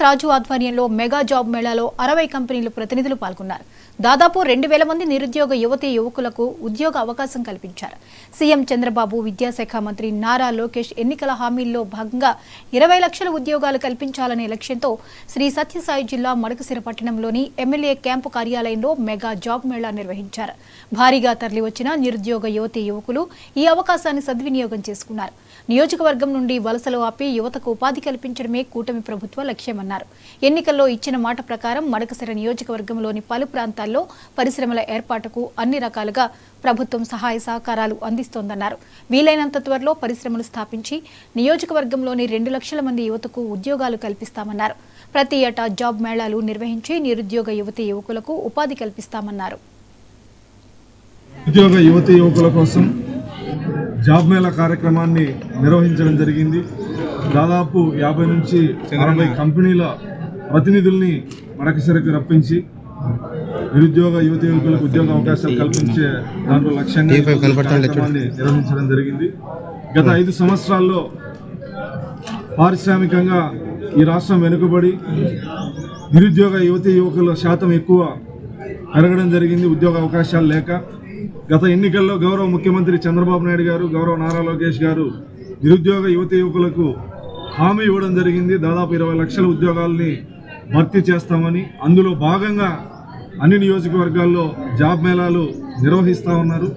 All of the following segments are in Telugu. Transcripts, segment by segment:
రాజు ఆధ్వర్యంలో మెగా జాబ్ మేళాలో 60 కంపెనీల ప్రతినిధులు పాల్గొన్నారు. దాదాపు 2000 మంది నిరుద్యోగ యువతీ యువకులకు ఉద్యోగ అవకాశం కల్పించారు. సీఎం చంద్రబాబు, విద్యాశాఖ మంత్రి నారా లోకేష్ ఎన్నికల హామీల్లో భాగంగా 20 లక్షల ఉద్యోగాలు కల్పించాలనే లక్ష్యంతో శ్రీ సత్యసాయి జిల్లా మడకశిర పట్టణంలోని ఎమ్మెల్యే క్యాంపు కార్యాలయంలో మెగా జాబ్ మేళా నిర్వహించారు. భారీగా తరలివచ్చిన నిరుద్యోగ యువతీ యువకులు ఈ అవకాశాన్ని సద్వినియోగం చేసుకున్నారు. నియోజకవర్గం నుండి వలసలు ఆపి యువతకు ఉపాధి కల్పించడమే కూటమి ప్రభుత్వ లక్ష్యమన్నారు. ఎన్నికల్లో ఇచ్చిన మాట ప్రకారం మడకశిర నియోజకవర్గంలోని పలు ప్రాంతాల్లో పరిశ్రమల ఏర్పాటుకు అన్ని రకాలుగా ప్రభుత్వం సహాయ సహకారాలు అందిస్తోందన్నారు. వీలైనంత త్వరలో పరిశ్రమలు స్థాపించి నియోజకవర్గంలోని 2 లక్షల మంది యువతకు ఉద్యోగాలు కల్పిస్తామన్నారు. ప్రతి ఏటా జాబ్ మేళాలు నిర్వహించి నిరుద్యోగ యువతీ యువకులకు ఉపాధి కల్పిస్తామన్నారు. ఉద్యోగ యువతీ యువకుల కోసం జాబ్ మేళా కార్యక్రమాన్ని నిర్వహించడం జరిగింది. దాదాపు 50 నుంచి 60 కంపెనీల ప్రతినిధుల్ని మడకశిరకు రప్పించి నిరుద్యోగ యువతీ యువకులకు ఉద్యోగ అవకాశాలు కల్పించే దాంట్లో లక్ష్యంగా కార్యక్రమాన్ని నిర్వహించడం జరిగింది. గత 5 సంవత్సరాల్లో పారిశ్రామికంగా ఈ రాష్ట్రం వెనుకబడి నిరుద్యోగ యువతీ యువకుల శాతం ఎక్కువ పెరగడం జరిగింది. ఉద్యోగ అవకాశాలు లేక గత ఎన్నికల్లో గౌరవ ముఖ్యమంత్రి చంద్రబాబు నాయుడు గారు, గౌరవ నారా లోకేష్ గారు నిరుద్యోగ యువతీ యువకులకు హామీ ఇవ్వడం జరిగింది. దాదాపు 20 లక్షల ఉద్యోగాలని భర్తీ చేస్తామని, అందులో భాగంగా అన్ని నియోజకవర్గాల్లో జాబ్ మేళాలు నిర్వహిస్తూ ఉన్నారు.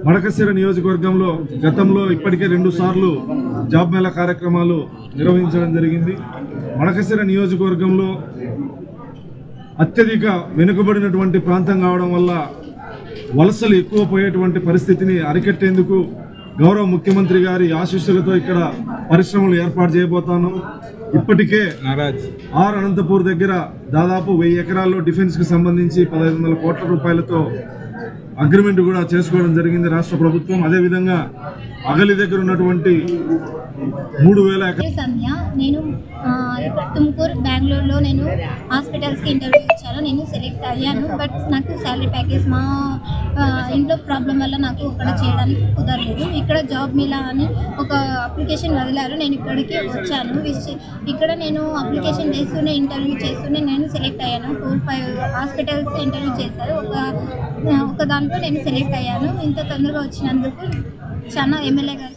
మడకశిర నియోజకవర్గంలో గతంలో ఇప్పటికే 2 సార్లు జాబ్ మేళా కార్యక్రమాలు నిర్వహించడం జరిగింది. మడకశిర నియోజకవర్గంలో అత్యధిక వెనుకబడినటువంటి ప్రాంతం కావడం వల్ల వలసలు ఎక్కువ పోయేటువంటి పరిస్థితిని అరికట్టేందుకు గౌరవ ముఖ్యమంత్రి గారి ఆశీస్సులతో ఇక్కడ పరిశ్రమలు ఏర్పాటు చేయబోతున్నాం. ఇప్పటికే అనంతపూర్ దగ్గర దాదాపు 1000 ఎకరాల్లో డిఫెన్స్కి సంబంధించి 1500 కోట్ల రూపాయలతో అగ్రిమెంట్ కూడా చేసుకోవడం జరిగింది రాష్ట్ర ప్రభుత్వం. అదేవిధంగా అగలి దగ్గర ఉన్నటువంటి 3000 ఎకరాలు. నేను తుమ్కూరు, బెంగళూరులో నేను హాస్పిటల్స్కి ఇంటర్వ్యూ ఇచ్చాను. నేను సెలెక్ట్ అయ్యాను. బట్ నాకు శాలరీ ప్యాకేజ్ మా ఇంట్లో ప్రాబ్లం వల్ల నాకు అక్కడ చేయడానికి కుదరలేదు. ఇక్కడ జాబ్ మేళా అని ఒక అప్లికేషన్ వదిలారు. నేను ఇక్కడికి వచ్చాను. ఇక్కడ నేను అప్లికేషన్ చేస్తూనే ఇంటర్వ్యూ చేస్తూనే నేను సెలెక్ట్ అయ్యాను. 4-5 హాస్పిటల్స్ ఇంటర్వ్యూ చేశారు. ఒక దాంట్లో నేను సెలెక్ట్ అయ్యాను. ఇంత తొందరగా వచ్చినందుకు చాలా ఎమ్మెల్యే గారు